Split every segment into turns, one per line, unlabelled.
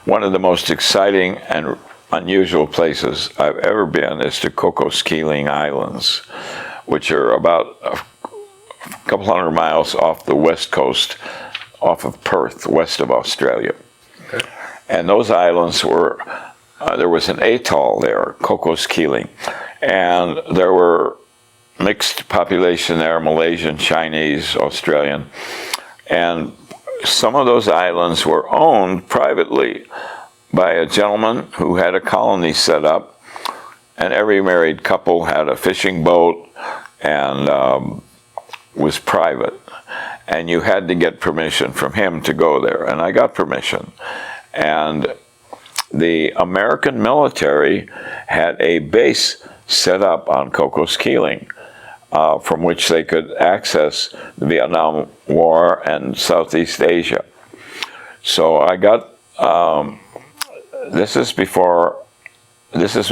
One of the most exciting and unusual places I've ever been is to Cocos Keeling Islands, which are about a couple hundred miles off the west coast, off of Perth, west of Australia. Okay. And those islands were, there was an atoll there, Cocos Keeling, and there were mixed population there, Malaysian, Chinese, Australian, and some of those islands were owned privately by a gentleman who had a colony set up, and every married couple had a fishing boat and was private. And you had to get permission from him to go there, and I got permission. And the American military had a base set up on Cocos Keeling, from which they could access the Vietnam War and Southeast Asia. So I got, this is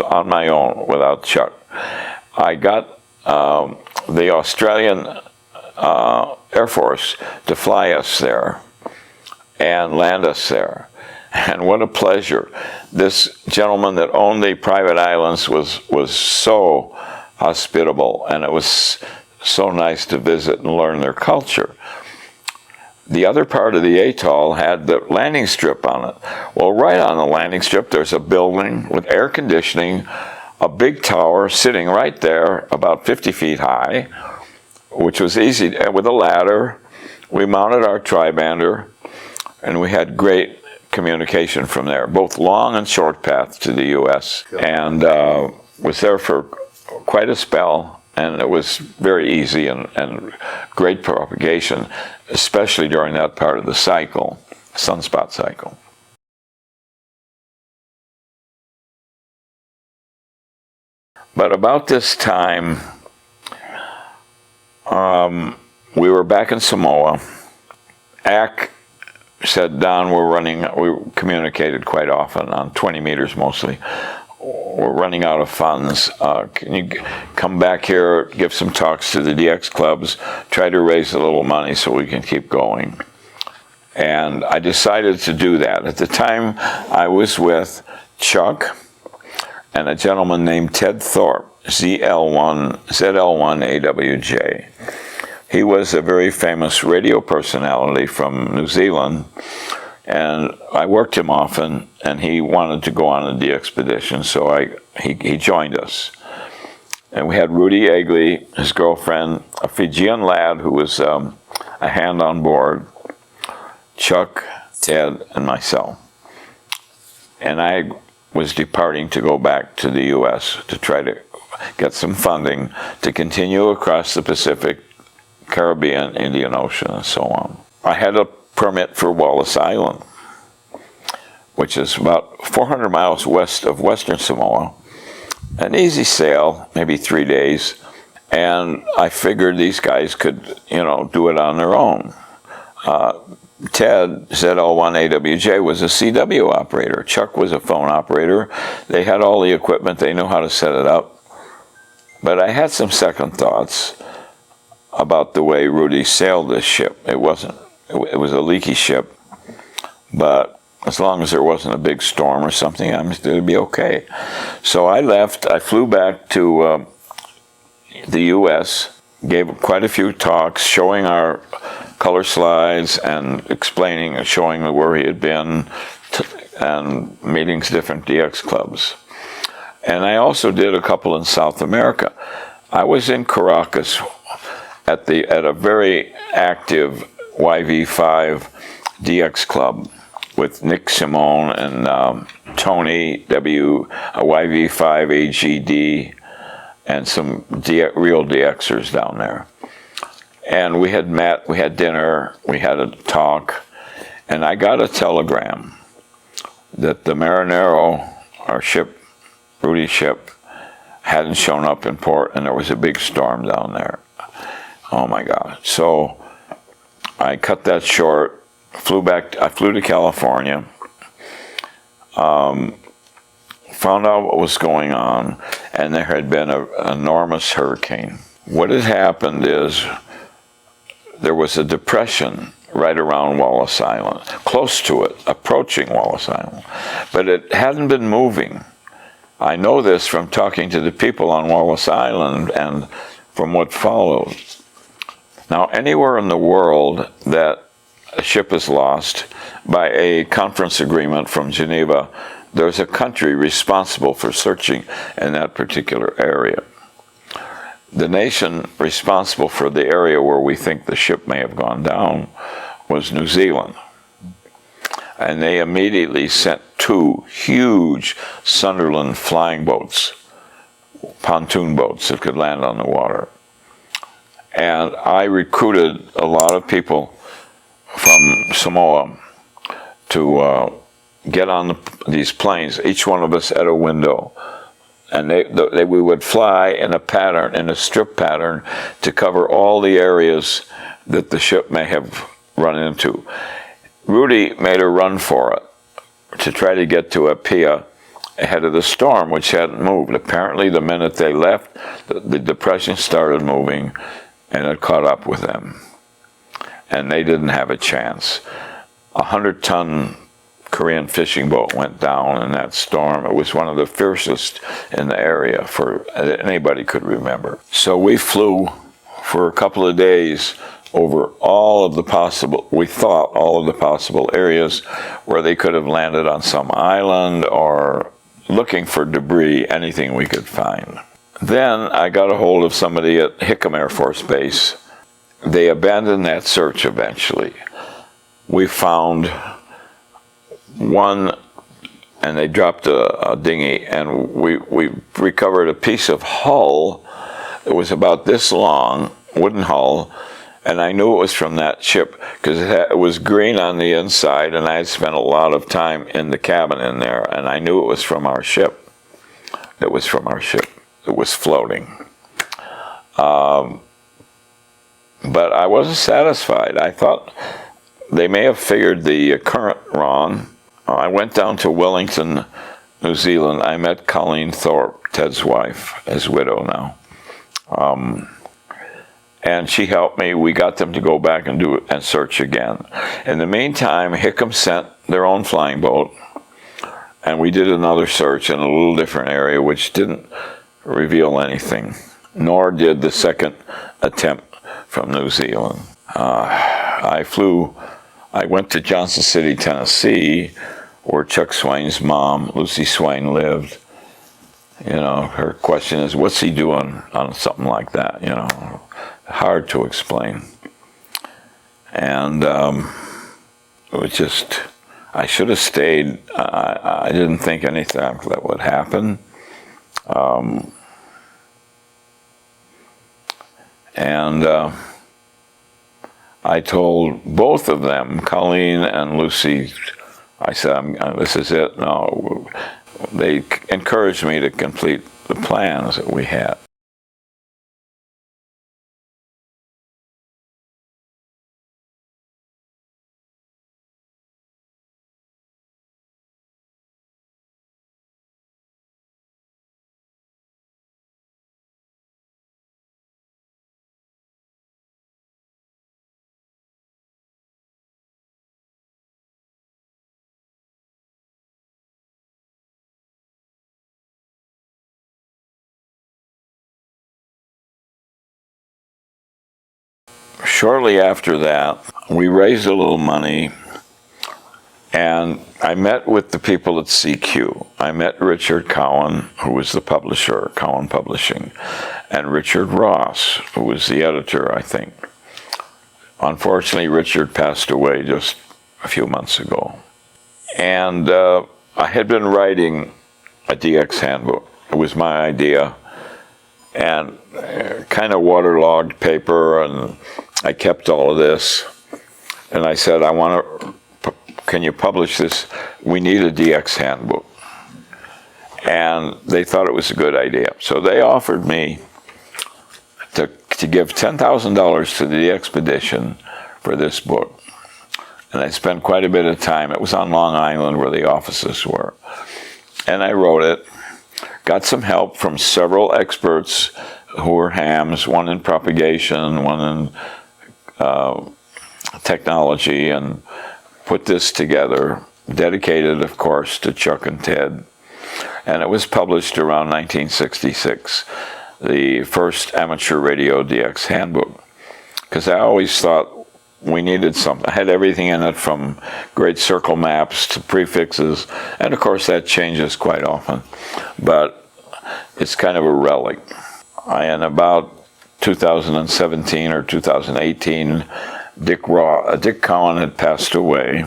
on my own without Chuck. I got the Australian Air Force to fly us there and land us there. And what a pleasure. This gentleman that owned the private islands was so hospitable, and it was so nice to visit and learn their culture. The other part of the atoll had the landing strip on it. Well, right on the landing strip, there's a building with air conditioning, a big tower sitting right there, about 50 feet high, which was easy, with a ladder. We mounted our tribander, and we had great communication from there, both long and short path to the U.S., and was there for quite a spell, and it was very easy and great propagation, especially during that part of the cycle, sunspot cycle. But about this time, we were back in Samoa. AC said, Don, we communicated quite often on 20 meters mostly. We're running out of funds. Can you come back here, give some talks to the DX clubs, try to raise a little money so we can keep going? And I decided to do that. At the time, I was with Chuck and a gentleman named Ted Thorpe, ZL1AWJ. He was a very famous radio personality from New Zealand, and I worked him often, and he wanted to go on a DXpedition, so he joined us. And we had Rudy Egley, his girlfriend, a Fijian lad who was a hand on board, Chuck, Ted, and myself. And I was departing to go back to the U.S. to try to get some funding to continue across the Pacific, Caribbean, Indian Ocean, and so on. I had a permit for Wallis Island, which is about 400 miles west of Western Samoa. An easy sail, maybe 3 days, and I figured these guys could, do it on their own. Ted, ZL1AWJ, was a CW operator. Chuck was a phone operator. They had all the equipment. They knew how to set it up. But I had some second thoughts about the way Rudy sailed this ship. It was a leaky ship, but as long as there wasn't a big storm or something, it would be okay. So I left. I flew back to the U.S., gave quite a few talks, showing our color slides and showing where he had been, and meetings different DX clubs. And I also did a couple in South America. I was in Caracas at a very active YV5 DX club with Nick Simone and Tony W, a YV5 AGD, and some real DXers down there. And we had met, we had dinner, we had a talk, and I got a telegram that the Marinero, our ship, Rudy's ship, hadn't shown up in port, and there was a big storm down there. Oh my God. So I cut that short, flew to California, found out what was going on, and there had been an enormous hurricane. What had happened is there was a depression right around Wallis Island, close to it, approaching Wallis Island, but it hadn't been moving. I know this from talking to the people on Wallis Island and from what followed. Now, anywhere in the world that a ship is lost by a conference agreement from Geneva, there's a country responsible for searching in that particular area. The nation responsible for the area where we think the ship may have gone down was New Zealand. And they immediately sent 2 huge Sunderland flying boats, pontoon boats that could land on the water. And I recruited a lot of people from Samoa to get on these planes, each one of us at a window. And we would fly in a pattern, in a strip pattern, to cover all the areas that the ship may have run into. Rudy made a run for it to try to get to Apia ahead of the storm, which hadn't moved. Apparently, the minute they left, the depression started moving, and it caught up with them. And they didn't have a chance. A 100-ton Korean fishing boat went down in that storm. It was one of the fiercest in the area for anybody could remember. So we flew for a couple of days over all of the possible, we thought, all of the possible areas where they could have landed on some island or looking for debris, anything we could find. Then I got a hold of somebody at Hickam Air Force Base. They abandoned that search eventually. We found one, and they dropped a dinghy, and we recovered a piece of hull that was about this long, wooden hull, and I knew it was from that ship because it was green on the inside, and I had spent a lot of time in the cabin in there, and I knew it was from our ship. It was from our ship. It was floating. But I wasn't satisfied. I thought they may have figured the current wrong. I went down to Wellington, New Zealand. I met Colleen Thorpe, Ted's wife, his widow now. And she helped me. We got them to go back and do it and search again. In the meantime, Hickam sent their own flying boat, and we did another search in a little different area, which didn't reveal anything, nor did the second attempt from New Zealand. I went to Johnson City, Tennessee, where Chuck Swain's mom, Lucy Swain, lived. You know, her question is, what's he doing on something like that? You know, hard to explain. And it was just, I should have stayed. I didn't think anything that would happen. I told both of them, Colleen and Lucy, I said, this is it. No, they encouraged me to complete the plans that we had. Shortly after that, we raised a little money, and I met with the people at CQ. I met Richard Cowan, who was the publisher, Cowan Publishing, and Richard Ross, who was the editor, I think. Unfortunately, Richard passed away just a few months ago. And I had been writing a DX handbook. It was my idea, and kind of waterlogged paper, and I kept all of this, and I said, can you publish this? We need a DX handbook. And they thought it was a good idea. So they offered me to give $10,000 to the DXpedition for this book. And I spent quite a bit of time. It was on Long Island where the offices were. And I wrote it, got some help from several experts who were hams, one in propagation, one in technology, and put this together dedicated, of course, to Chuck and Ted. And it was published around 1966, the first amateur radio DX handbook. Because I always thought we needed something. I had everything in it, from great circle maps to prefixes, and of course that changes quite often. But it's kind of a relic. In about 2017 or 2018, Dick Cowan had passed away.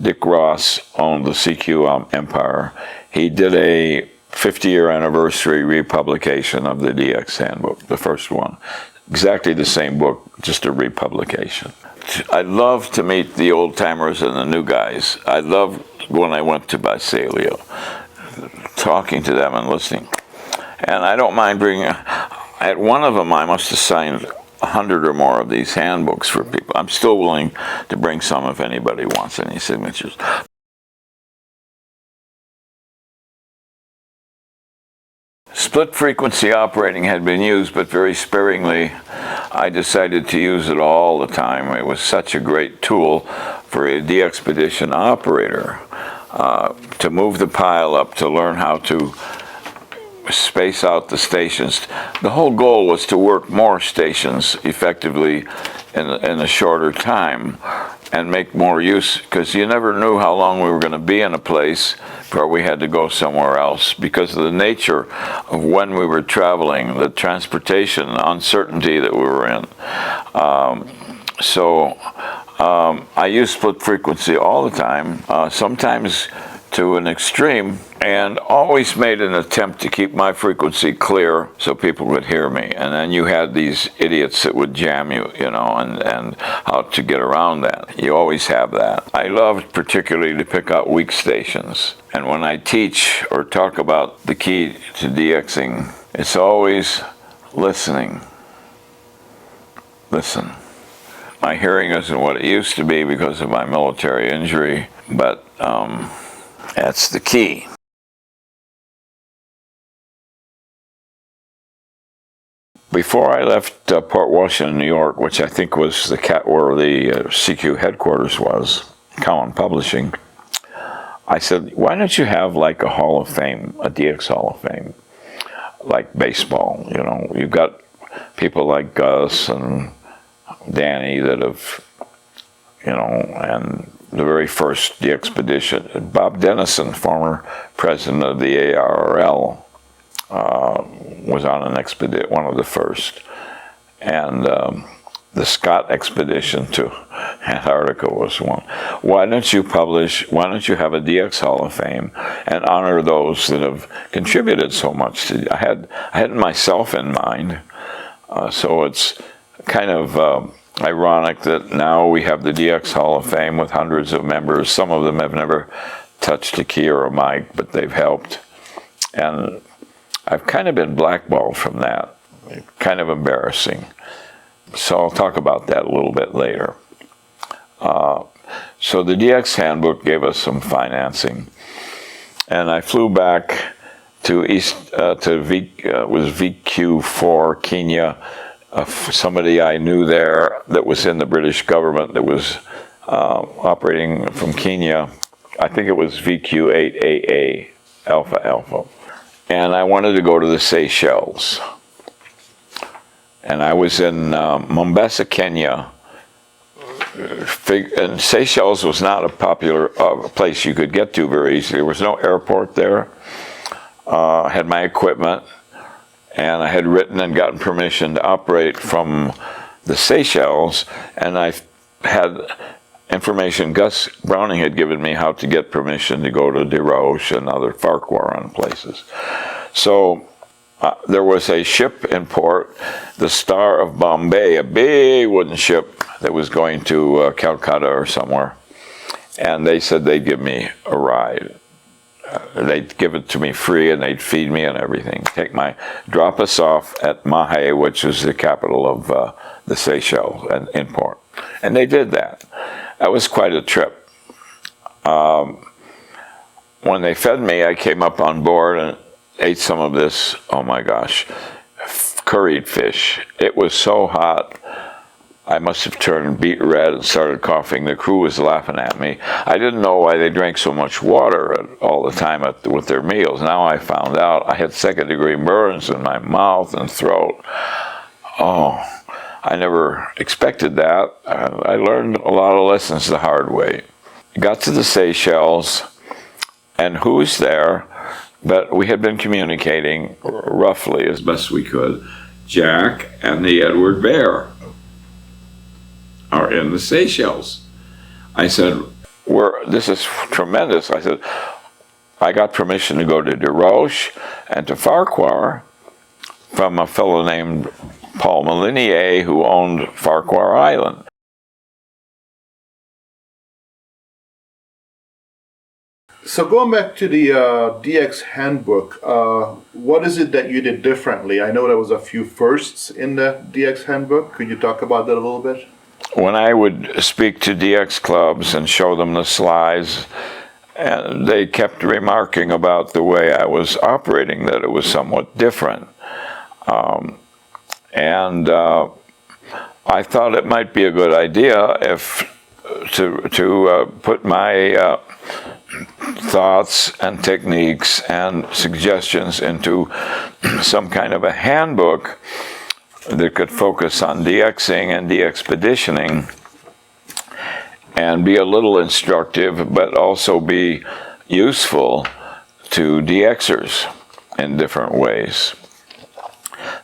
Dick Ross owned the CQ empire. He did a 50-year anniversary republication of the DX handbook, the first one. Exactly the same book, just a republication. I love to meet the old-timers and the new guys. I loved when I went to Visalia, talking to them and listening. And I don't mind bringing, at one of them I must have signed 100 or more of these handbooks for people. I'm still willing to bring some if anybody wants any signatures. Split frequency operating had been used, but very sparingly. I decided to use it all the time. It was such a great tool for a DXpedition operator to move the pile up, to learn how to space out the stations. The whole goal was to work more stations effectively in a shorter time and make more use, because you never knew how long we were going to be in a place before we had to go somewhere else, because of the nature of when we were traveling, the transportation uncertainty that we were in. I use split frequency all the time, sometimes to an extreme, and always made an attempt to keep my frequency clear so people could hear me. And then you had these idiots that would jam you, you know, and how to get around that. You always have that. I loved particularly to pick out weak stations. And when I teach or talk about the key to DXing, it's always listening. Listen. My hearing isn't what it used to be because of my military injury, but that's the key. Before I left Port Washington, New York, which I think was where the CQ headquarters was, Cowan Publishing, I said, why don't you have like a Hall of Fame, a DX Hall of Fame, like baseball? You know, you've got people like Gus and Danny that have, you know, and the very first DXpedition. Bob Dennison, former president of the ARRL, was on an expedition, one of the first. And the Scott expedition to Antarctica was one. Why don't you have a DX Hall of Fame and honor those that have contributed so much to, I had myself in mind. So it's kind of ironic that now we have the DX Hall of Fame with hundreds of members. Some of them have never touched a key or a mic, but they've helped. And I've kind of been blackballed from that. Kind of embarrassing. So I'll talk about that a little bit later. So the DX handbook gave us some financing. And I flew back to VQ4, Kenya. Somebody I knew there that was in the British government that was operating from Kenya. I think it was VQ8AA, Alpha. And I wanted to go to the Seychelles. And I was in Mombasa, Kenya. And Seychelles was not a popular place you could get to very easily. There was no airport there. I had my equipment. And I had written and gotten permission to operate from the Seychelles, and I had information Gus Browning had given me how to get permission to go to Desroches and other Farquhar places. So there was a ship in port, the Star of Bombay, a big wooden ship that was going to Calcutta or somewhere, and they said they'd give me a ride. They'd give it to me free, and they'd feed me and everything. Drop us off at Mahe, which is the capital of the Seychelles, and in port. And they did that. That was quite a trip. When they fed me, I came up on board and ate some of this, oh my gosh, curried fish. It was so hot. I must have turned beet red and started coughing. The crew was laughing at me. I didn't know why they drank so much water all the time with their meals. Now I found out I had second-degree burns in my mouth and throat. Oh, I never expected that. I learned a lot of lessons the hard way. Got to the Seychelles, and who's there? But we had been communicating roughly as best we could. Jack and the Edward Bear are in the Seychelles. I said, this is tremendous. I said, I got permission to go to Desroches and to Farquhar from a fellow named Paul Molinier, who owned Farquhar Island.
So going back to the DX handbook, what is it that you did differently? I know there was a few firsts in the DX handbook. Could you talk about that a little bit?
When I would speak to DX clubs and show them the slides, and they kept remarking about the way I was operating, that it was somewhat different. I thought it might be a good idea to put my thoughts and techniques and suggestions into some kind of a handbook that could focus on DXing and DXpeditioning and be a little instructive, but also be useful to DXers in different ways.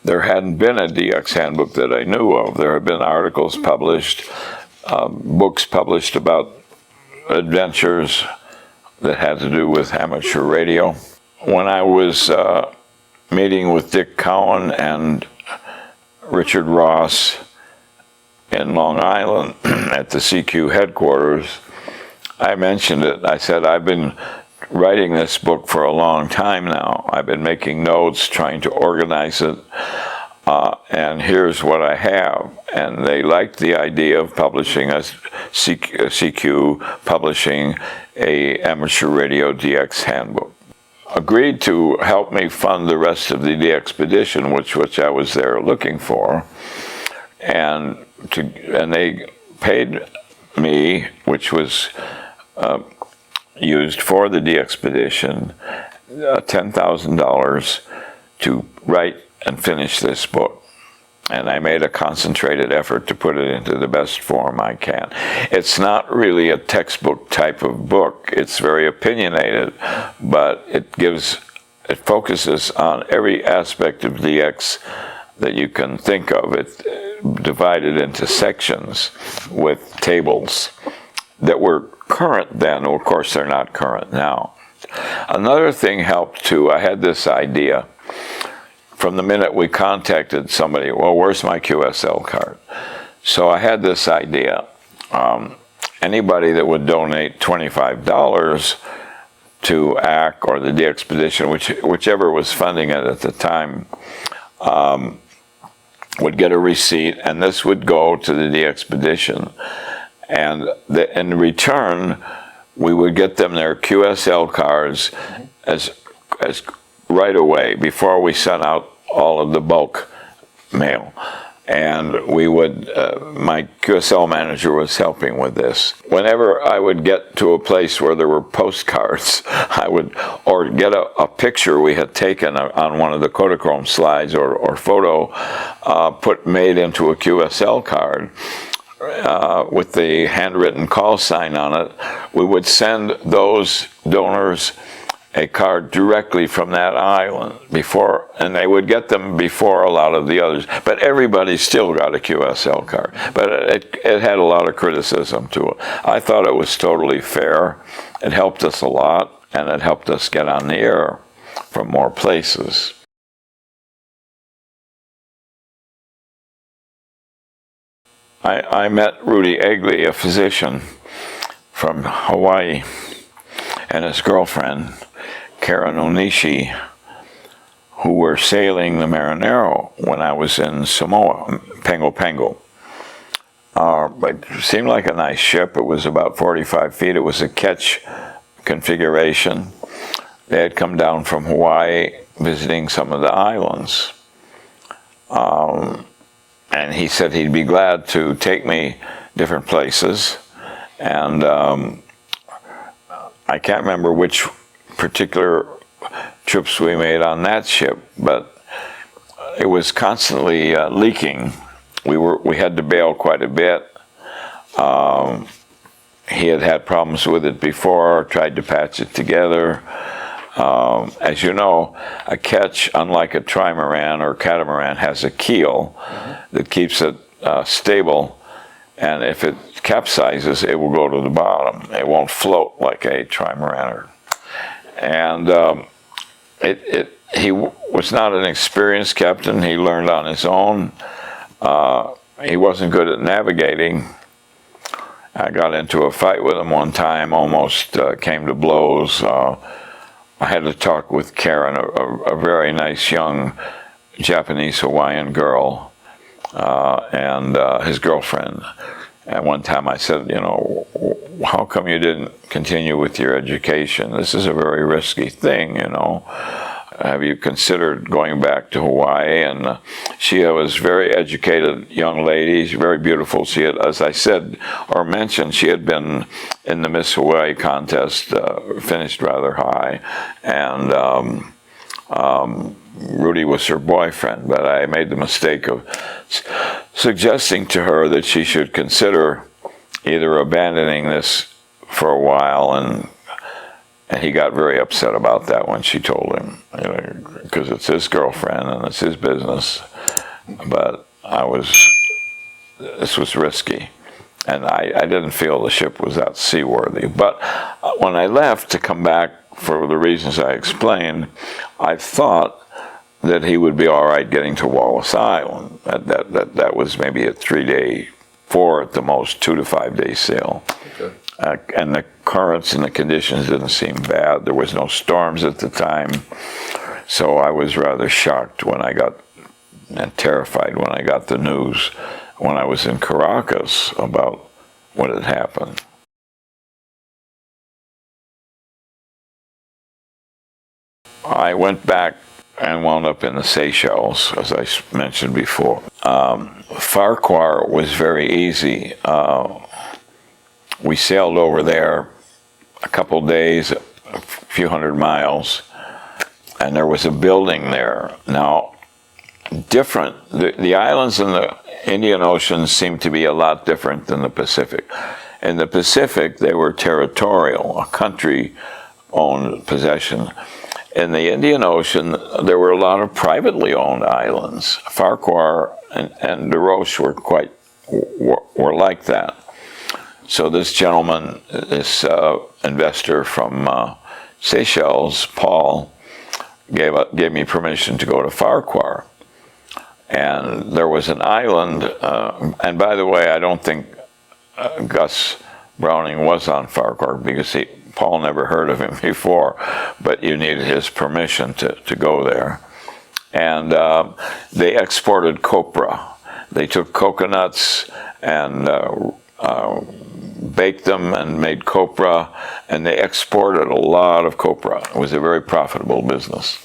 There hadn't been a DX handbook that I knew of. There had been articles published, books published about adventures that had to do with amateur radio. When I was meeting with Dick Cowan and Richard Ross in Long Island at the CQ headquarters, I mentioned it. I said, I've been writing this book for a long time now. I've been making notes, trying to organize it, and here's what I have. And they liked the idea of publishing CQ publishing a amateur radio DX handbook. Agreed to help me fund the rest of the DXpedition, which I was there looking for, and they paid me, which was used for the DXpedition, $10,000 to write and finish this book. And I made a concentrated effort to put it into the best form I can. It's not really a textbook type of book. It's very opinionated, but it focuses on every aspect of DX that you can think of. It's divided into sections with tables that were current then. Of course, they're not current now. Another thing helped too. I had this idea. From the minute we contacted somebody, well, where's my QSL card? So I had this idea. Anybody that would donate $25 to ACK or the DXpedition, whichever was funding it at the time, would get a receipt, and this would go to the DXpedition. And in return, we would get them their QSL cards as right away before we sent out all of the bulk mail. And we would, my QSL manager was helping with this. Whenever I would get to a place where there were postcards, or get a picture we had taken on one of the Kodachrome slides or photo made into a QSL card, with the handwritten call sign on it, we would send those donors a card directly from that island and they would get them before a lot of the others. But everybody still got a QSL card. But it had a lot of criticism to it. I thought it was totally fair. It helped us a lot, and it helped us get on the air from more places. I met Rudy Egley, a physician from Hawaii, and his girlfriend, Karen Onishi, who were sailing the Marinero when I was in Samoa, Pago Pago. It seemed like a nice ship. It was about 45 feet. It was a ketch configuration. They had come down from Hawaii visiting some of the islands. and he said he'd be glad to take me different places. And I can't remember which particular trips we made on that ship, but it was constantly leaking. We had to bail quite a bit. He had problems with it before, tried to patch it together. As you know, a ketch, unlike a trimaran or catamaran, has a keel that keeps it stable, and if it capsizes, it will go to the bottom. It won't float like a trimaran. And he was not an experienced captain. He learned on his own. He wasn't good at navigating. I got into a fight with him one time, almost came to blows. I had to talk with Karen, a very nice young Japanese Hawaiian girl, and his girlfriend. And one time I said, you know, how come you didn't continue with your education? This is a very risky thing, you know. Have you considered going back to Hawaii? And she was a very educated young lady, very beautiful. She had, as I said or mentioned, she had been in the Miss Hawaii contest, finished rather high, and Rudy was her boyfriend. But I made the mistake of suggesting to her that she should consider either abandoning this for a while, and he got very upset about that when she told him, you know, because it's his girlfriend and it's his business. But this was risky, and I didn't feel the ship was that seaworthy. But when I left to come back for the reasons I explained, I thought that he would be all right getting to Wallis Island. That was maybe a 3-day, 4 at the most, 2 to 5 day sail. Okay. And the currents and the conditions didn't seem bad. There was no storms at the time. So I was rather shocked when I got, and terrified when I got the news when I was in Caracas about what had happened. I went back and wound up in the Seychelles, as I mentioned before. Farquhar was very easy. We sailed over there a couple days, a few hundred miles, and there was a building there. Now, different, the islands in the Indian Ocean seem to be a lot different than the Pacific. In the Pacific, they were territorial, a country-owned possession. In the Indian Ocean, there were a lot of privately owned islands. Farquhar and Desroches were like that. So this gentleman, this investor from Seychelles, Paul, gave me permission to go to Farquhar. And there was an island, and by the way, I don't think Gus Browning was on Farquhar, because Paul never heard of him before, but you needed his permission to go there. And they exported copra. They took coconuts and baked them and made copra, and they exported a lot of copra. It was a very profitable business.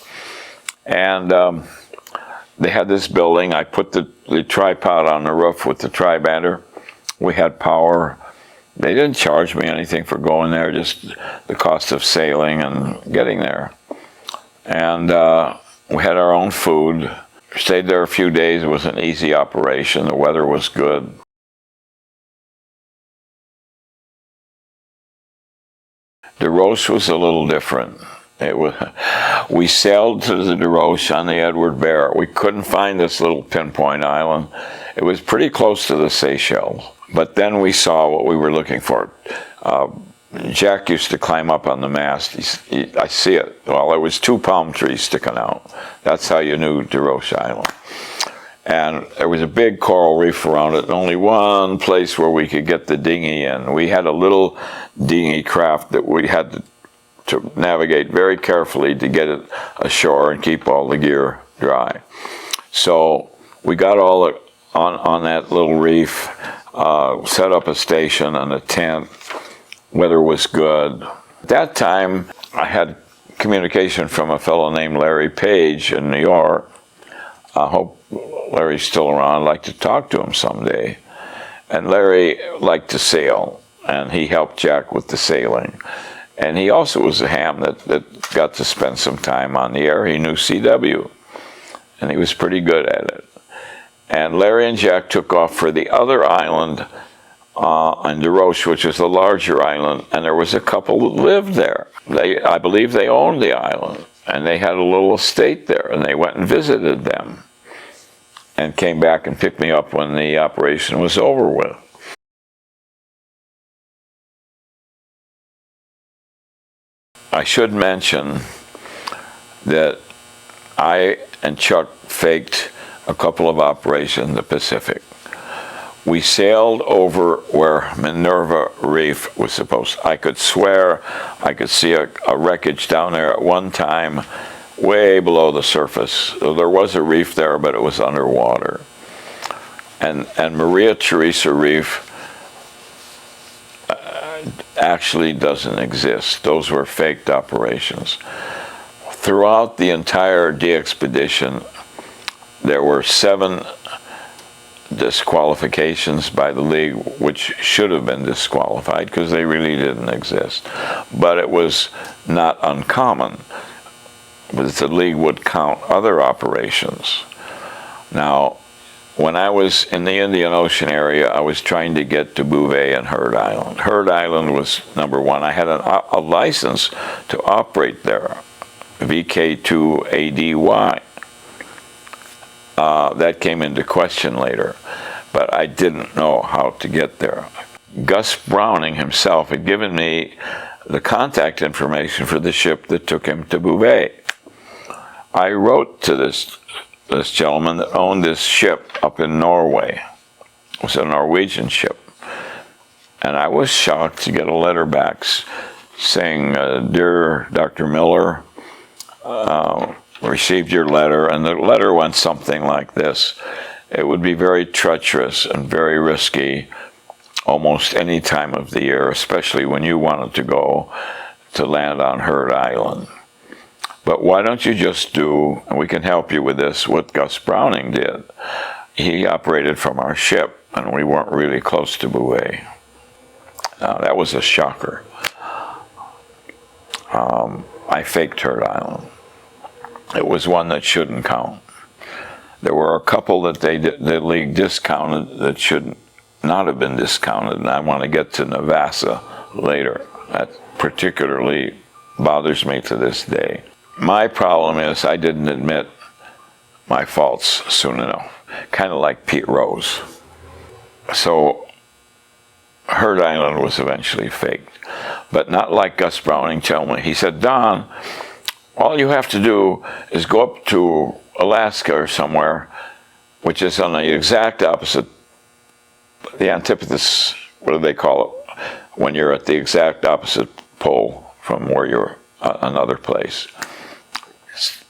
And they had this building. I put the tripod on the roof with the tribander. We had power. They didn't charge me anything for going there, just the cost of sailing and getting there. And we had our own food. Stayed there a few days. It was an easy operation. The weather was good. Desroches was a little different. We sailed to the Desroches on the Edward Bear. We couldn't find this little pinpoint island. It was pretty close to the Seychelles. But then we saw what we were looking for. Jack used to climb up on the mast. I see it. Well, there was 2 palm trees sticking out. That's how you knew Desroches Island. And there was a big coral reef around it, and only one place where we could get the dinghy in. We had a little dinghy craft that we had to navigate very carefully to get it ashore and keep all the gear dry. So we got all on that little reef, set up a station and a tent. Weather was good. At that time, I had communication from a fellow named Larry Page in New York. I hope Larry's still around. I'd like to talk to him someday. And Larry liked to sail, and he helped Jack with the sailing. And he also was a ham that got to spend some time on the air. He knew CW, and he was pretty good at it. And Larry and Jack took off for the other island in DeRoche, which is the larger island, and there was a couple that lived there. I believe they owned the island, and they had a little estate there, and they went and visited them and came back and picked me up when the operation was over with. I should mention that I and Chuck faked a couple of operations in the Pacific. We sailed over where Minerva Reef was supposed to. I could swear I could see a wreckage down there at one time, way below the surface. So there was a reef there, but it was underwater. And Maria Teresa Reef actually doesn't exist. Those were faked operations. Throughout the entire DXpedition, there were 7 disqualifications by the league, which should have been disqualified because they really didn't exist. But it was not uncommon, because the league would count other operations. Now, when I was in the Indian Ocean area, I was trying to get to Bouvet and Heard Island. Heard Island was number 1. I had a license to operate there, VK2ADY. That came into question later, but I didn't know how to get there. Gus Browning himself had given me the contact information for the ship that took him to Bouvet. I wrote to this gentleman that owned this ship up in Norway. It was a Norwegian ship. And I was shocked to get a letter back saying, "Dear Dr. Miller, received your letter," and the letter went something like this: "It would be very treacherous and very risky almost any time of the year, especially when you wanted to go to land on Heard Island. But why don't you just do, and we can help you with this, what Gus Browning did. He operated from our ship, and we weren't really close to Bouvet." Now, that was a shocker. I faked Heard Island. It was one that shouldn't count. There were a couple that the league discounted that should not have been discounted, and I want to get to Navassa later. That particularly bothers me to this day. My problem is I didn't admit my faults soon enough, kind of like Pete Rose. So Heard Island was eventually faked, but not like Gus Browning told me. He said, "Don, all you have to do is go up to Alaska or somewhere, which is on the exact opposite, the antipodes, what do they call it, when you're at the exact opposite pole from where you're another place.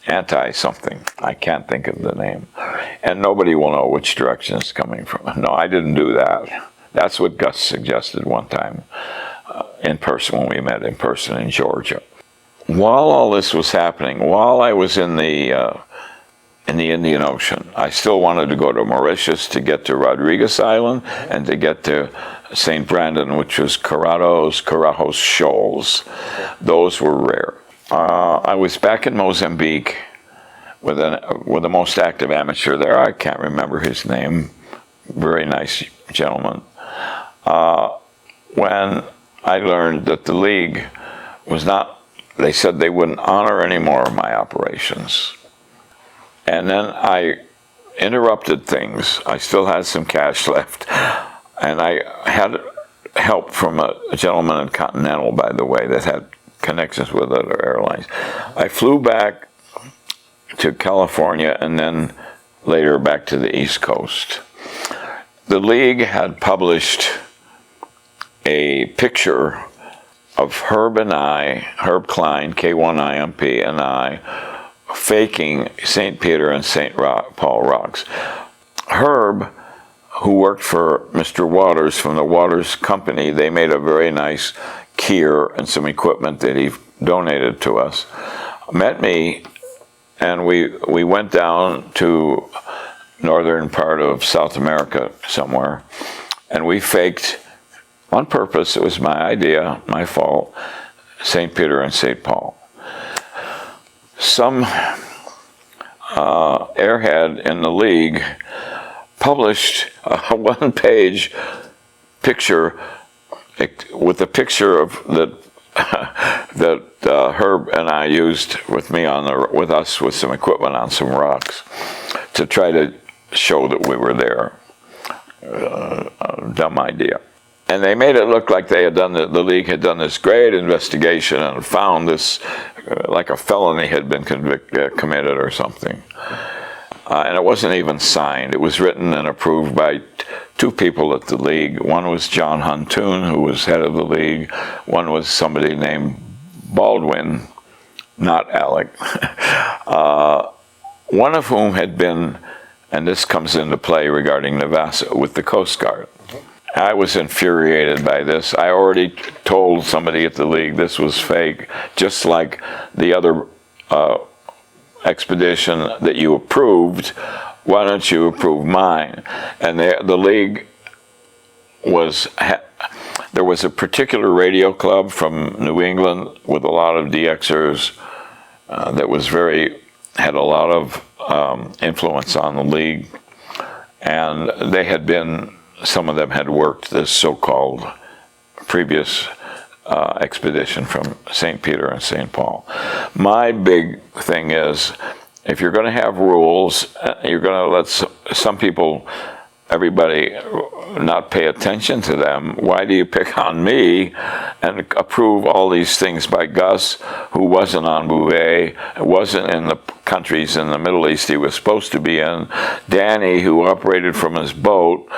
Anti-something. I can't think of the name. And nobody will know which direction it's coming from." No, I didn't do that. That's what Gus suggested one time in person, when we met in person in Georgia. While all this was happening, while I was in the Indian Ocean, I still wanted to go to Mauritius to get to Rodriguez Island and to get to St. Brandon, which was Carajos Shoals. Those were rare. I was back in Mozambique with the most active amateur there. I can't remember his name. Very nice gentleman. When I learned that the league was not, they said they wouldn't honor any more of my operations. And then I interrupted things. I still had some cash left. And I had help from a gentleman in Continental, by the way, that had connections with other airlines. I flew back to California and then later back to the East Coast. The league had published a picture of Herb and I, Herb Klein, K1IMP, and I, faking St. Peter and St. Paul rocks. Herb, who worked for Mr. Waters from the Waters Company, they made a very nice kier and some equipment that he donated to us, met me And we went down to northern part of South America somewhere, and we faked on purpose. It was my idea, my fault, St. Peter and St. Paul. Some airhead in the league published a one-page picture with a picture of that Herb and I used with me with us with some equipment on some rocks to try to show that we were there. A dumb idea. And they made it look like they had done the league had done this great investigation and found this like a felony had been committed or something. And it wasn't even signed. It was written and approved by two people at the league. One was John Huntoon, who was head of the league. One was somebody named Baldwin, not Alec. One of whom had been, and this comes into play regarding Navassa, with the Coast Guard. I was infuriated by this. I already told somebody at the league this was fake, just like the other expedition that you approved. Why don't you approve mine? And the league was, there was a particular radio club from New England with a lot of DXers that was had a lot of influence on the league. And they had been, some of them had worked this so-called previous expedition from St. Peter and St. Paul. My big thing is, if you're going to have rules, you're going to let some people, everybody, not pay attention to them. Why do you pick on me and approve all these things by Gus, who wasn't on Bouvet, wasn't in the countries in the Middle East he was supposed to be in, Danny, who operated from his boat,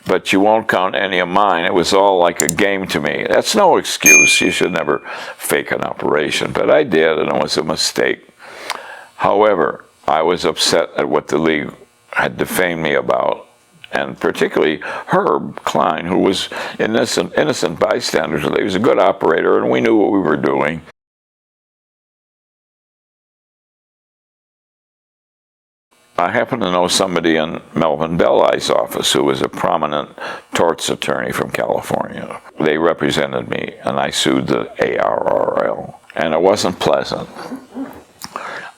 but you won't count any of mine. It was all like a game to me. That's no excuse. You should never fake an operation, but I did, and it was a mistake. However, I was upset at what the league had defamed me about, and particularly Herb Klein, who was innocent bystander. He was a good operator, and we knew what we were doing. I happen to know somebody in Melvin Belli's office who was a prominent torts attorney from California. They represented me, and I sued the ARRL, and it wasn't pleasant.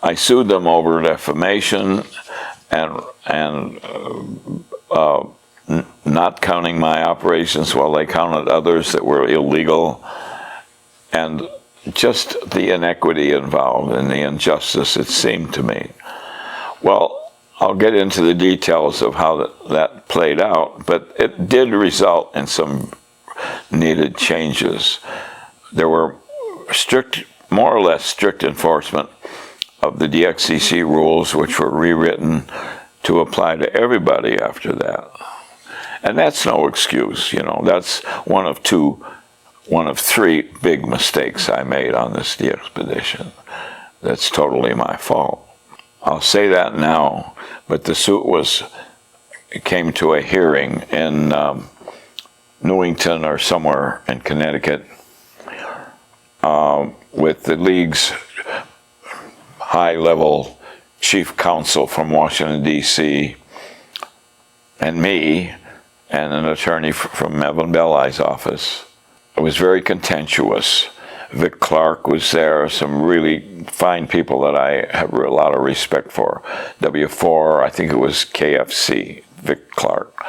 I sued them over defamation and not counting my operations while they counted others that were illegal, and just the inequity involved and the injustice, it seemed to me. Well, I'll get into the details of how that played out, but it did result in some needed changes. There were more or less strict enforcement of the DXCC rules, which were rewritten to apply to everybody after that. And that's no excuse, you know. That's one of three big mistakes I made on this DXpedition. That's totally my fault. I'll say that now, but the suit came to a hearing in Newington or somewhere in Connecticut with the league's high-level chief counsel from Washington, D.C., and me, and an attorney from Melvin Belli's office. It was very contentious. Vic Clark was there, some really fine people that I have a lot of respect for. W4, I think it was KFC, Vic Clark,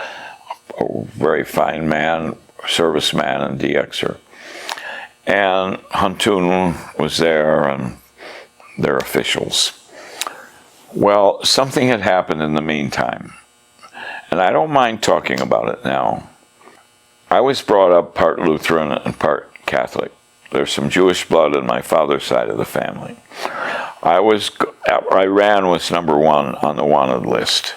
a very fine man, serviceman and DXer. And Huntoon was there and their officials. Well, something had happened in the meantime, and I don't mind talking about it now. I was brought up part Lutheran and part Catholic. There's some Jewish blood in my father's side of the family. Iran was number one on the wanted list.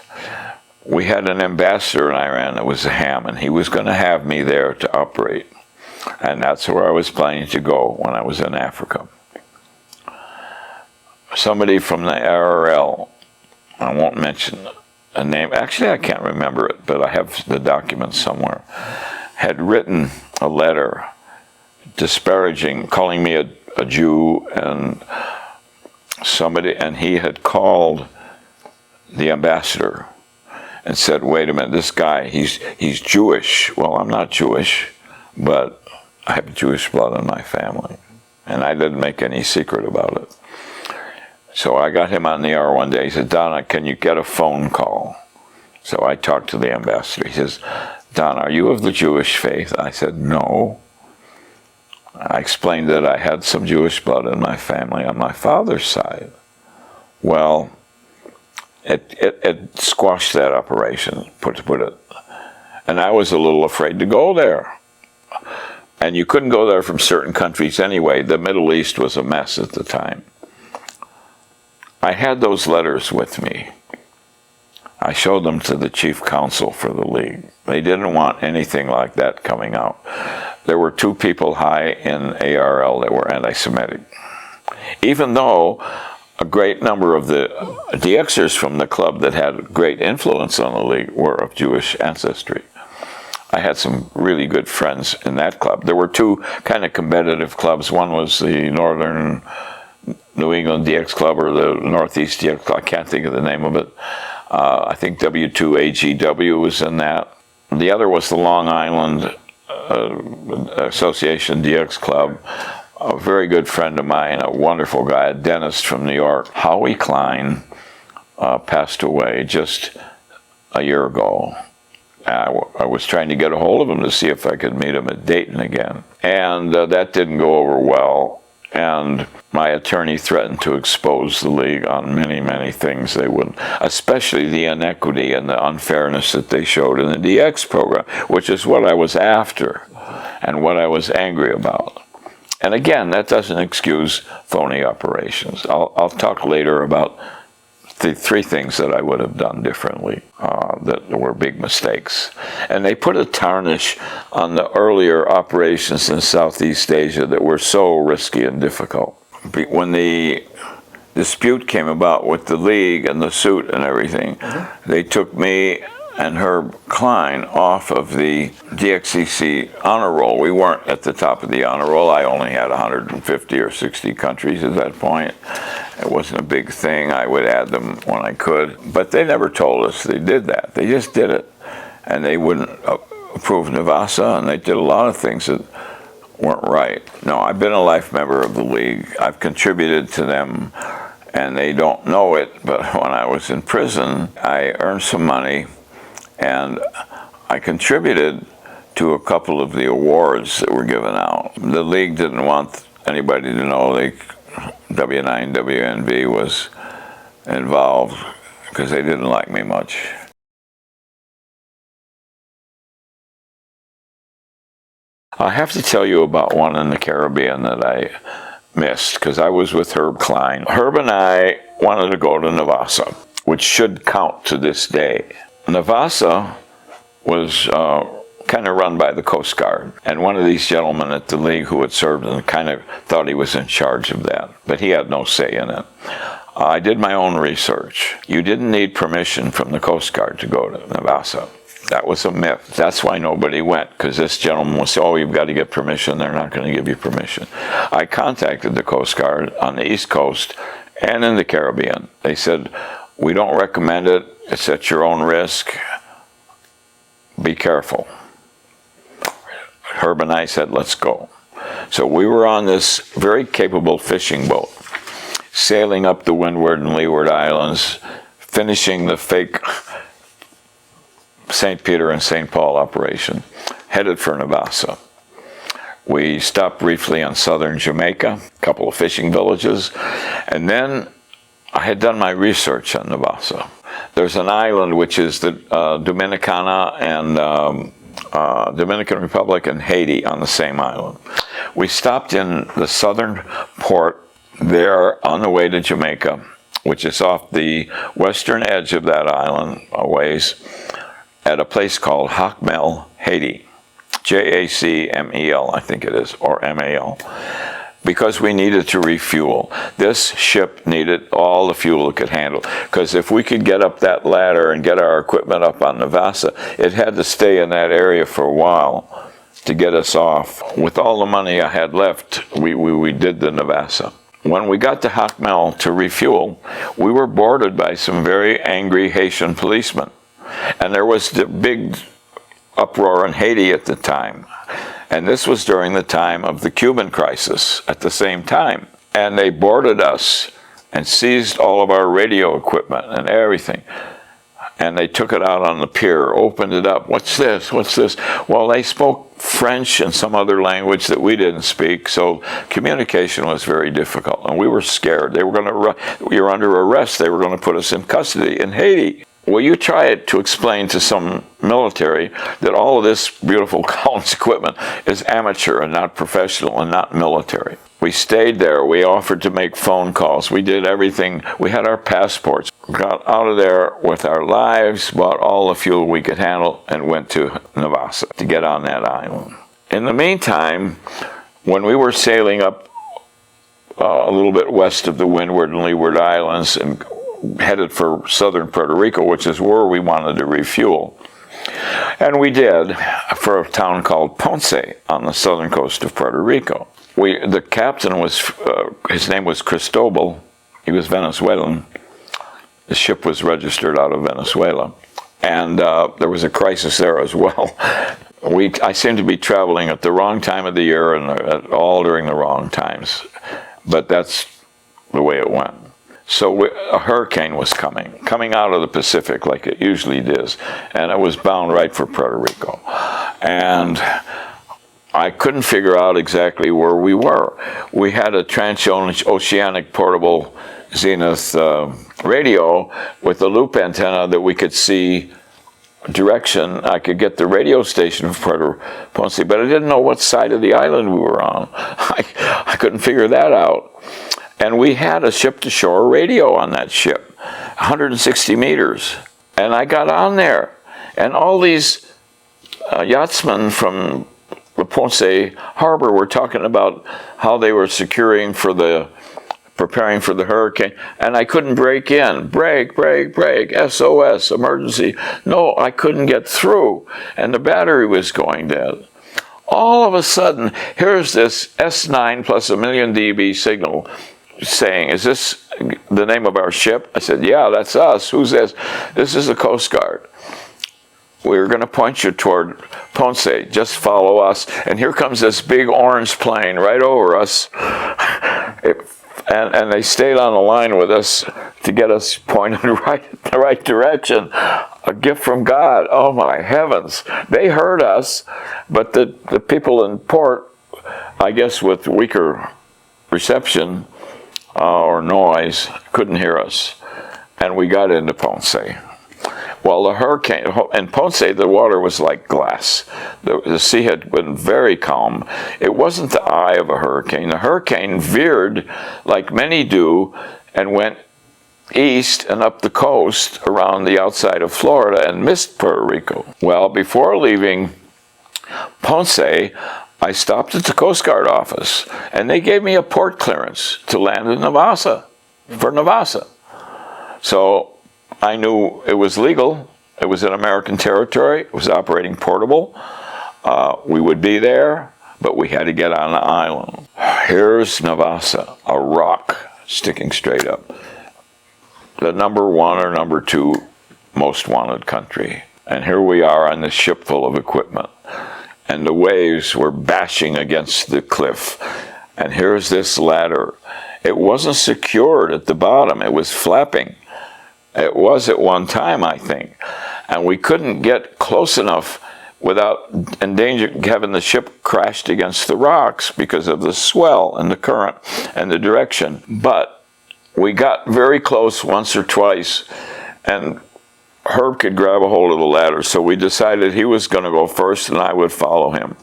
We had an ambassador in Iran that was a ham, and he was going to have me there to operate. And that's where I was planning to go when I was in Africa. Somebody from the ARRL, I won't mention a name, actually I can't remember it, but I have the documents somewhere, had written a letter disparaging, calling me a Jew and somebody, and he had called the ambassador and said, wait a minute, this guy, he's Jewish. Well, I'm not Jewish, but I have Jewish blood in my family. And I didn't make any secret about it. So I got him on the air one day. He said, Donna, can you get a phone call? So I talked to the ambassador. He says, Don, are you of the Jewish faith? I said, no. I explained that I had some Jewish blood in my family on my father's side. Well, it squashed that operation, put it. And I was a little afraid to go there. And you couldn't go there from certain countries anyway. The Middle East was a mess at the time. I had those letters with me. I showed them to the chief counsel for the league. They didn't want anything like that coming out. There were 2 people high in ARRL that were anti-Semitic. Even though a great number of the DXers from the club that had great influence on the league were of Jewish ancestry. I had some really good friends in that club. There were 2 kind of competitive clubs. One was the Northern New England DX Club, or the Northeast DX Club. I can't think of the name of it. I think W9WNV was in that. The other was the Long Island Association DX Club. A very good friend of mine, a wonderful guy, a dentist from New York. Howie Klein passed away just a year ago. I was trying to get a hold of him to see if I could meet him at Dayton again. And that didn't go over well. And my attorney threatened to expose the league on many, many things they would, especially the inequity and the unfairness that they showed in the DX program, which is what I was after and what I was angry about. And again, that doesn't excuse phony operations. I'll talk later about the 3 things that I would have done differently that were big mistakes. And they put a tarnish on the earlier operations in Southeast Asia that were so risky and difficult. When the dispute came about with the league and the suit and everything, they took me and Herb Klein off of the DXCC honor roll. We weren't at the top of the honor roll. I only had 150 or 60 countries at that point. It wasn't a big thing. I would add them when I could. But they never told us they did that. They just did it. And they wouldn't approve Navassa, and they did a lot of things that weren't right. No, I've been a life member of the league. I've contributed to them, and they don't know it, but when I was in prison, I earned some money, and I contributed to a couple of the awards that were given out. The league didn't want anybody to know W9WNV was involved because they didn't like me much. I have to tell you about one in the Caribbean that I missed because I was with Herb Klein. Herb and I wanted to go to Navassa, which should count to this day. Navassa was kind of run by the Coast Guard, and one of these gentlemen at the league who had served and kind of thought he was in charge of that, but he had no say in it. I did my own research. You didn't need permission from the Coast Guard to go to Navassa. That was a myth. That's why nobody went, because this gentleman was, oh, you've got to get permission. They're not going to give you permission. I contacted the Coast Guard on the East Coast and in the Caribbean. They said, we don't recommend it. It's at your own risk. Be careful. Herb and I said, let's go. So we were on this very capable fishing boat, sailing up the Windward and Leeward Islands, finishing the fake St. Peter and St. Paul operation, headed for Navassa. We stopped briefly on southern Jamaica, a couple of fishing villages, and then I had done my research on Navassa. There's an island which is the Dominicana and Dominican Republic and Haiti on the same island. We stopped in the southern port there on the way to Jamaica, which is off the western edge of that island a ways, at a place called Jacmel, Haiti. Jacmel, I think it is, or MAL, because we needed to refuel. This ship needed all the fuel it could handle, because if we could get up that ladder and get our equipment up on Navassa, it had to stay in that area for a while to get us off. With all the money I had left, we did the Navassa. when we got to Jacmel to refuel, we were boarded by some very angry Haitian policemen. And there was the big uproar in Haiti at the time. And this was during the time of the Cuban crisis at the same time. And they boarded us and seized all of our radio equipment and everything. And they took it out on the pier, opened it up. What's this? What's this? Well, they spoke French and some other language that we didn't speak, so communication was very difficult. And we were scared. We were under arrest. They were going to put us in custody in Haiti. Well, you try to explain to some military that all of this beautiful Collins equipment is amateur and not professional and not military. We stayed there. We offered to make phone calls. We did everything. We had our passports. Got out of there with our lives, bought all the fuel we could handle, and went to Navassa to get on that island. In the meantime, when we were sailing up a little bit west of the Windward and Leeward Islands and headed for southern Puerto Rico, which is where we wanted to refuel, and we did, for a town called Ponce on the southern coast of Puerto Rico. The captain was, his name was Cristobal. He was Venezuelan. The ship was registered out of Venezuela. And there was a crisis there as well. I seemed to be traveling at the wrong time of the year and all during the wrong times. But that's the way it went. So a hurricane was coming out of the Pacific like it usually does. And it was bound right for Puerto Rico. And I couldn't figure out exactly where we were. We had a transoceanic portable Zenith radio with a loop antenna that we could see direction. I could get the radio station of Puerto Ponce, but I didn't know what side of the island we were on. I couldn't figure that out. And we had a ship-to-shore radio on that ship, 160 meters. And I got on there, and all these yachtsmen from the Ponce Harbor were talking about how they were preparing for the hurricane, and I couldn't break in. Break, SOS, emergency. No, I couldn't get through, and the battery was going dead. All of a sudden, here's this S9 plus a million dB signal saying, is this the name of our ship? I said, yeah, that's us. Who's this? This is the Coast Guard. We're going to point you toward Ponce. Just follow us. And here comes this big orange plane right over us. And they stayed on the line with us to get us pointed the right direction. A gift from God. Oh, my heavens. They heard us, but the people in port, I guess with weaker reception or noise, couldn't hear us. And we got into Ponce. Well, the hurricane, in Ponce, the water was like glass. The sea had been very calm. It wasn't the eye of a hurricane. The hurricane veered, like many do, and went east and up the coast around the outside of Florida and missed Puerto Rico. Well, before leaving Ponce, I stopped at the Coast Guard office, and they gave me a port clearance to land in Navassa, for Navassa. So I knew it was legal. It was in American territory. It was operating portable. We would be there, but we had to get on the island. Here's Navassa, a rock sticking straight up. The number 1 or number 2 most wanted country. And here we are on this ship full of equipment. And the waves were bashing against the cliff. And here's this ladder. It wasn't secured at the bottom. It was flapping. It was at one time, I think. And we couldn't get close enough without having the ship crashed against the rocks because of the swell and the current and the direction. But we got very close once or twice, and Herb could grab a hold of the ladder, so we decided he was going to go first and I would follow him.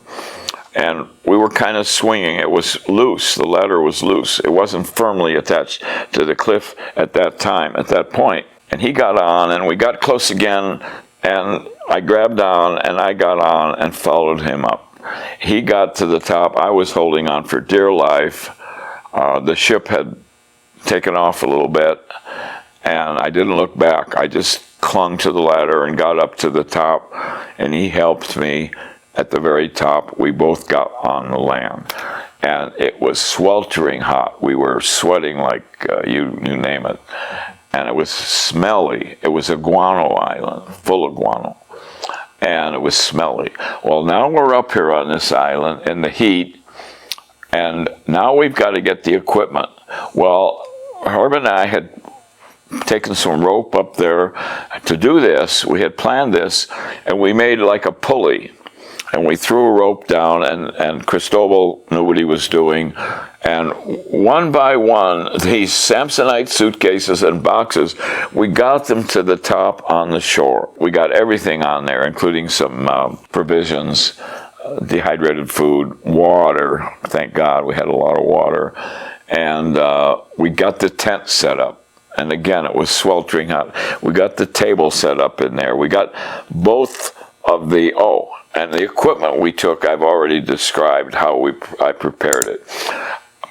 And we were kind of swinging. It was loose. The ladder was loose. It wasn't firmly attached to the cliff at that point. And he got on, and we got close again, and I grabbed on, and I got on and followed him up. He got to the top. I was holding on for dear life. The ship had taken off a little bit, and I didn't look back. I just clung to the ladder and got up to the top, and he helped me at the very top. We both got on the land. and it was sweltering hot. We were sweating like you name it, and it was smelly. It was a guano island, full of guano, and it was smelly. Well, now we're up here on this island in the heat, and now we've got to get the equipment. Well, Herb and I had taken some rope up there to do this. We had planned this, and we made like a pulley, and we threw a rope down, and Cristobal knew what he was doing, and one by one, these Samsonite suitcases and boxes, we got them to the top on the shore. We got everything on there, including some provisions, dehydrated food, water. Thank God we had a lot of water. And we got the tent set up. And again, it was sweltering hot. We got the table set up in there. We got both of the, and the equipment we took, I've already described how I prepared it.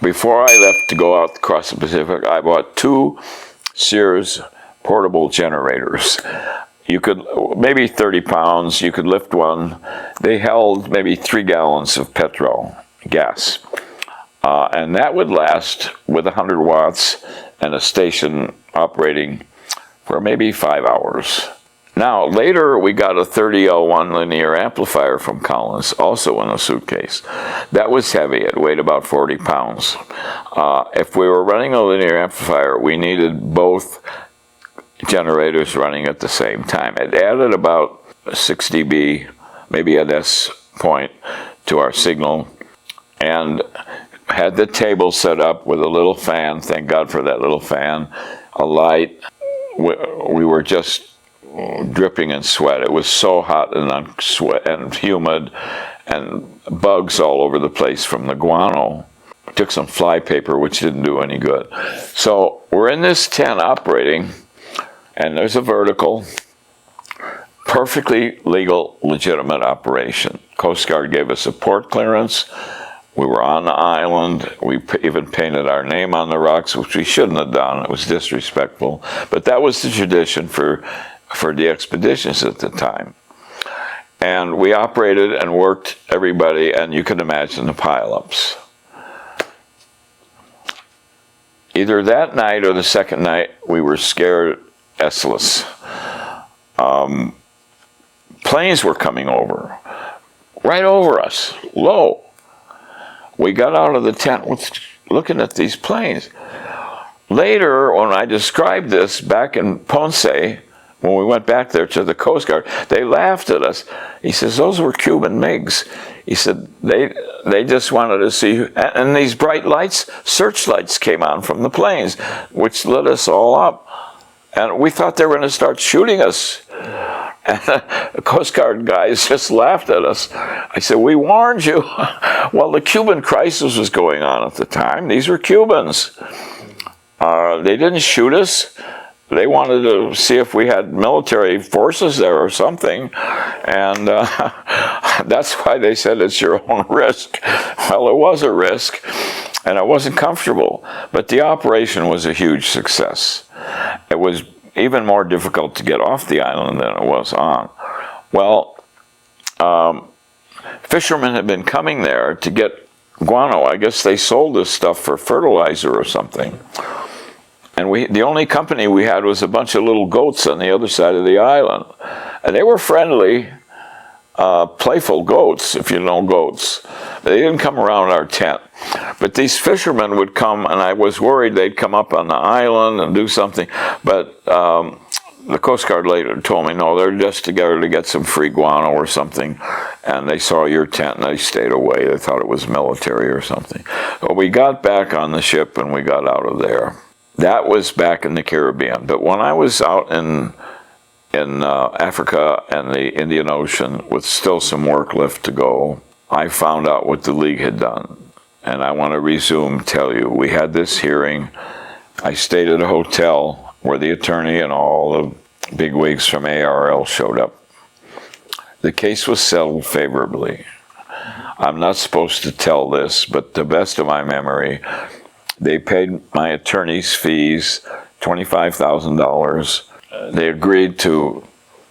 Before I left to go out across the Pacific, I bought 2 Sears portable generators. You could, maybe 30 pounds, you could lift one. They held maybe 3 gallons of petrol, gas. And that would last with 100 watts and a station operating for maybe 5 hours. Now, later we got a 30L1 linear amplifier from Collins, also in a suitcase. That was heavy. It weighed about 40 pounds. If we were running a linear amplifier, we needed both generators running at the same time. It added about 6 dB, maybe an S point, to our signal, and had the table set up with a little fan. Thank God for that little fan. A light. We were just dripping in sweat. It was so hot and humid, and bugs all over the place from the guano. Took some fly paper, which didn't do any good. So we're in this tent operating, and there's a vertical, perfectly legal, legitimate operation. Coast Guard gave us a port clearance. We were on the island. We even painted our name on the rocks, which we shouldn't have done. It was disrespectful. But that was the tradition for DXpeditions at the time. And we operated and worked everybody, and you can imagine the pileups. Either that night or the second night, we were scared S-less. Planes were coming over, right over us, low. We got out of the tent looking at these planes. Later, when I described this back in Ponce, when we went back there to the Coast Guard, they laughed at us. He says, those were Cuban MiGs. He said, they just wanted to see, and these bright lights, searchlights came on from the planes, which lit us all up. And we thought they were going to start shooting us. And the Coast Guard guys just laughed at us. I said, we warned you. Well, the Cuban crisis was going on at the time. These were Cubans. They didn't shoot us. They wanted to see if we had military forces there or something. And that's why they said it's your own risk. Well, it was a risk, and it wasn't comfortable. But the operation was a huge success. It was even more difficult to get off the island than it was on. Well, fishermen had been coming there to get guano. I guess they sold this stuff for fertilizer or something. And the only company we had was a bunch of little goats on the other side of the island. And they were friendly, playful goats, if you know goats. They didn't come around our tent. But these fishermen would come, and I was worried they'd come up on the island and do something. But the Coast Guard later told me, no, they're just together to get some free guano or something. And they saw your tent and they stayed away. They thought it was military or something. Well, we got back on the ship and we got out of there. That was back in the Caribbean. But when I was out in Africa and the Indian Ocean with still some work left to go, I found out what the League had done. And I want to tell you, we had this hearing. I stayed at a hotel where the attorney and all the bigwigs from ARRL showed up. The case was settled favorably. I'm not supposed to tell this, but to the best of my memory, they paid my attorney's fees, $25,000. They agreed to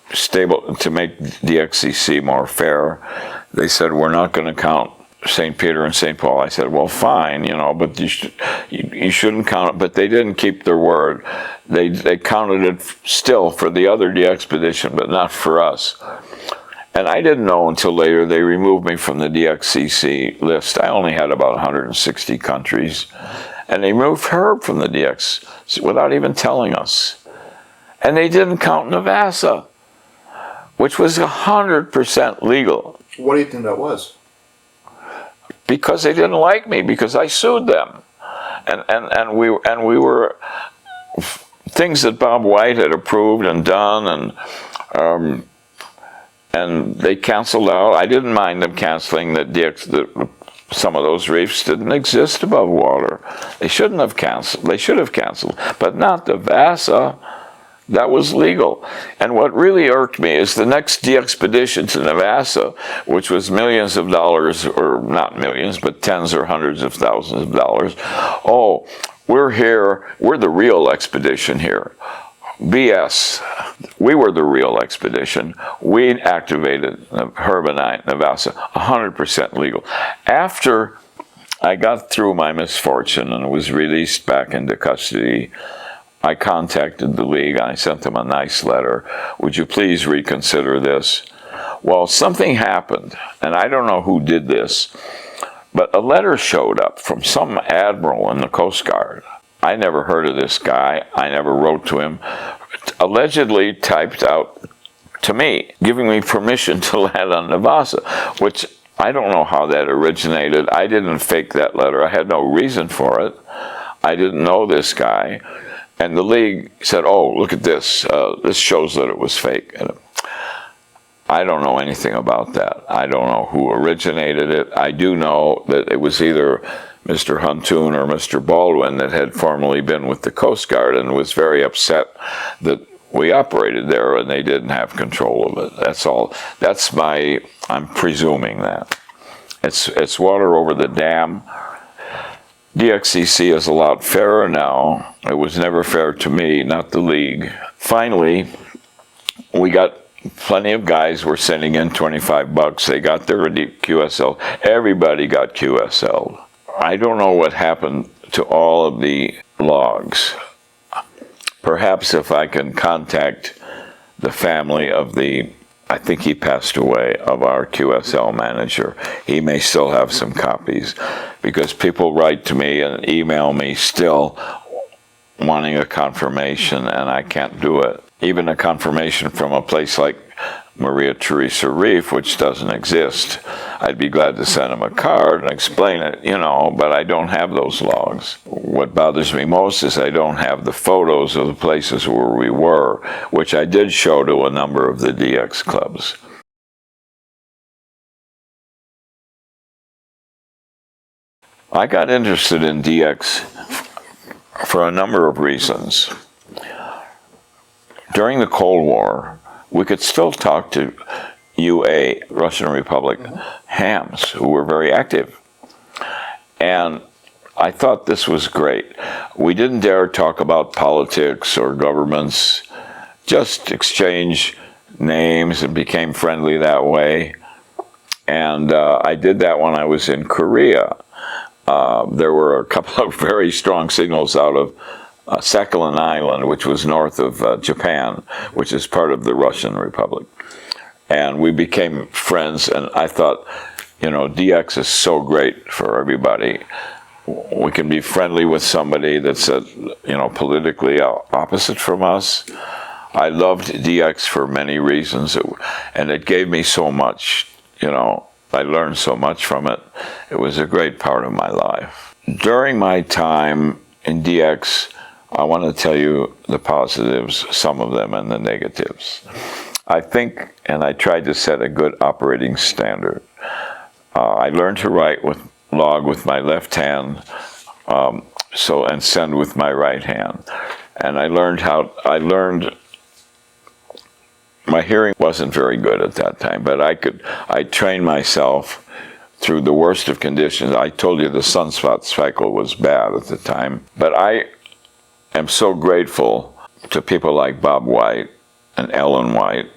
make DXCC more fair. They said, we're not going to count St. Peter and St. Paul. I said, well, fine, but you shouldn't count it. But they didn't keep their word. They counted it still for the other DXpedition, but not for us. And I didn't know until later they removed me from the DXCC list. I only had about 160 countries. And they removed her from the DX without even telling us. And they didn't count Navassa, which was 100% legal.
What do you think that was?
Because they didn't like me, because I sued them. And we were things that Bob White had approved and done, and they canceled out. I didn't mind them canceling that some of those reefs didn't exist above water. They shouldn't have canceled. They should have canceled, but not Navassa. That was legal. And what really irked me is the next DXpedition to Navassa, which was millions of dollars, or not millions, but tens or hundreds of thousands of dollars. Oh, we're here. We're the real expedition here. BS. We were the real expedition. We activated Herb and I, Navassa, 100% legal. After I got through my misfortune and was released back into custody, I contacted the league and I sent them a nice letter. Would you please reconsider this? Well, something happened, and I don't know who did this, but a letter showed up from some admiral in the Coast Guard. I never heard of this guy. I never wrote to him. Allegedly typed out to me, giving me permission to land on Navassa, which I don't know how that originated. I didn't fake that letter. I had no reason for it. I didn't know this guy. And the league said, oh, look at this. This shows that it was fake. And I don't know anything about that. I don't know who originated it. I do know that it was either Mr. Huntoon or Mr. Baldwin that had formerly been with the Coast Guard and was very upset that we operated there and they didn't have control of it. That's all. I'm presuming that. It's water over the dam. DXCC is a lot fairer now. It was never fair to me, not the league. Finally, we got plenty of guys were sending in $25. They got their QSL. Everybody got QSL. I don't know what happened to all of the logs. Perhaps if I can contact the family of I think he passed away, of our QSL manager. He may still have some copies, because people write to me and email me still wanting a confirmation, and I can't do it. Even a confirmation from a place like Maria Theresa Reef, which doesn't exist. I'd be glad to send them a card and explain it, but I don't have those logs. What bothers me most is I don't have the photos of the places where we were, which I did show to a number of the DX clubs. I got interested in DX for a number of reasons. During the Cold War, we could still talk to UA, Russian Republic, hams, who were very active. And I thought this was great. We didn't dare talk about politics or governments, just exchange names and became friendly that way. And I did that when I was in Korea. There were a couple of very strong signals out of Sakhalin Island, which was north of Japan, which is part of the Russian Republic. And we became friends, and I thought, DX is so great for everybody. We can be friendly with somebody that's, politically opposite from us. I loved DX for many reasons, and it gave me so much, I learned so much from it. It was a great part of my life. During my time in DX, I want to tell you the positives, some of them, and the negatives. I think, and I tried to set a good operating standard. I learned to log with my left hand, and send with my right hand. And I learned my hearing wasn't very good at that time, but I trained myself through the worst of conditions. I told you the sunspot cycle was bad at the time, but I am so grateful to people like Bob White and Ellen White,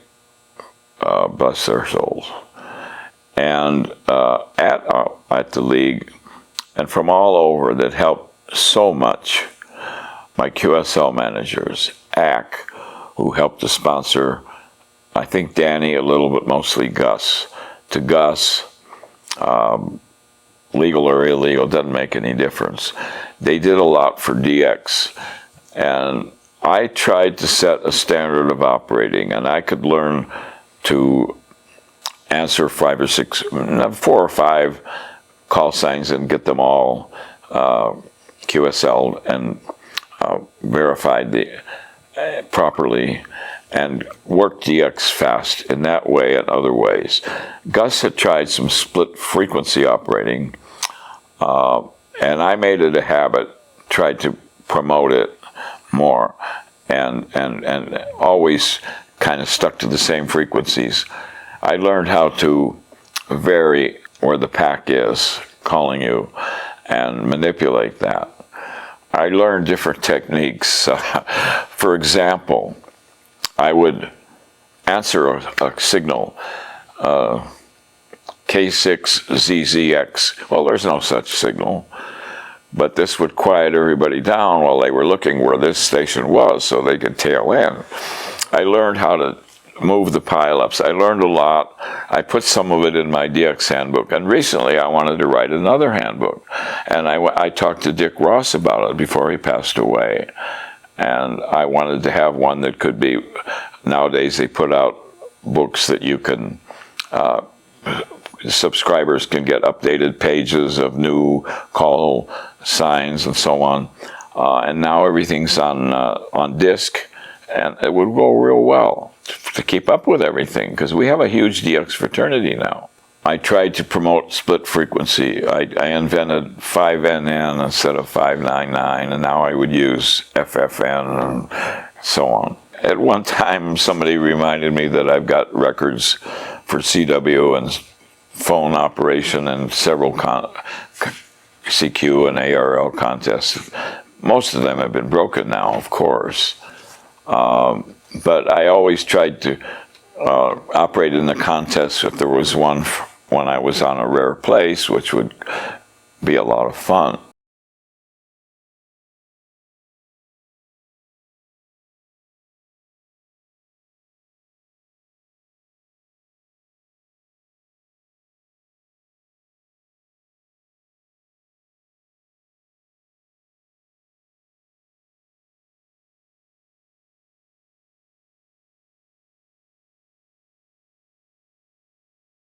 bless their souls, and at the league and from all over that helped so much. My QSL managers, ACK, who helped to sponsor, I think Danny a little bit, mostly Gus. To Gus, legal or illegal, doesn't make any difference. They did a lot for DX, and I tried to set a standard of operating, and I could learn to answer 4 or 5 call signs and get them all QSL and verified properly, and work DX fast in that way and other ways. Gus had tried some split frequency operating, and I made it a habit, tried to promote it more, and always kind of stuck to the same frequencies. I learned how to vary where the pack is calling you and manipulate that. I learned different techniques. For example, I would answer a signal, K6ZZX. Well, there's no such signal, but this would quiet everybody down while they were looking where this station was so they could tail in. I learned how to move the pileups. I learned a lot. I put some of it in my DX handbook, and recently I wanted to write another handbook, and I talked to Dick Ross about it before he passed away, and I wanted to have one that could be, nowadays they put out books that you can, subscribers can get updated pages of new call signs and so on, and now everything's on disc, and it would go real well to keep up with everything, because we have a huge DX fraternity now. I tried to promote split frequency. I invented 5NN instead of 599, and now I would use FFN and so on. At one time, somebody reminded me that I've got records for CW and phone operation and several CQ and ARRL contests. Most of them have been broken now, of course. But I always tried to operate in the contest if there was one when I was on a rare place, which would be a lot of fun.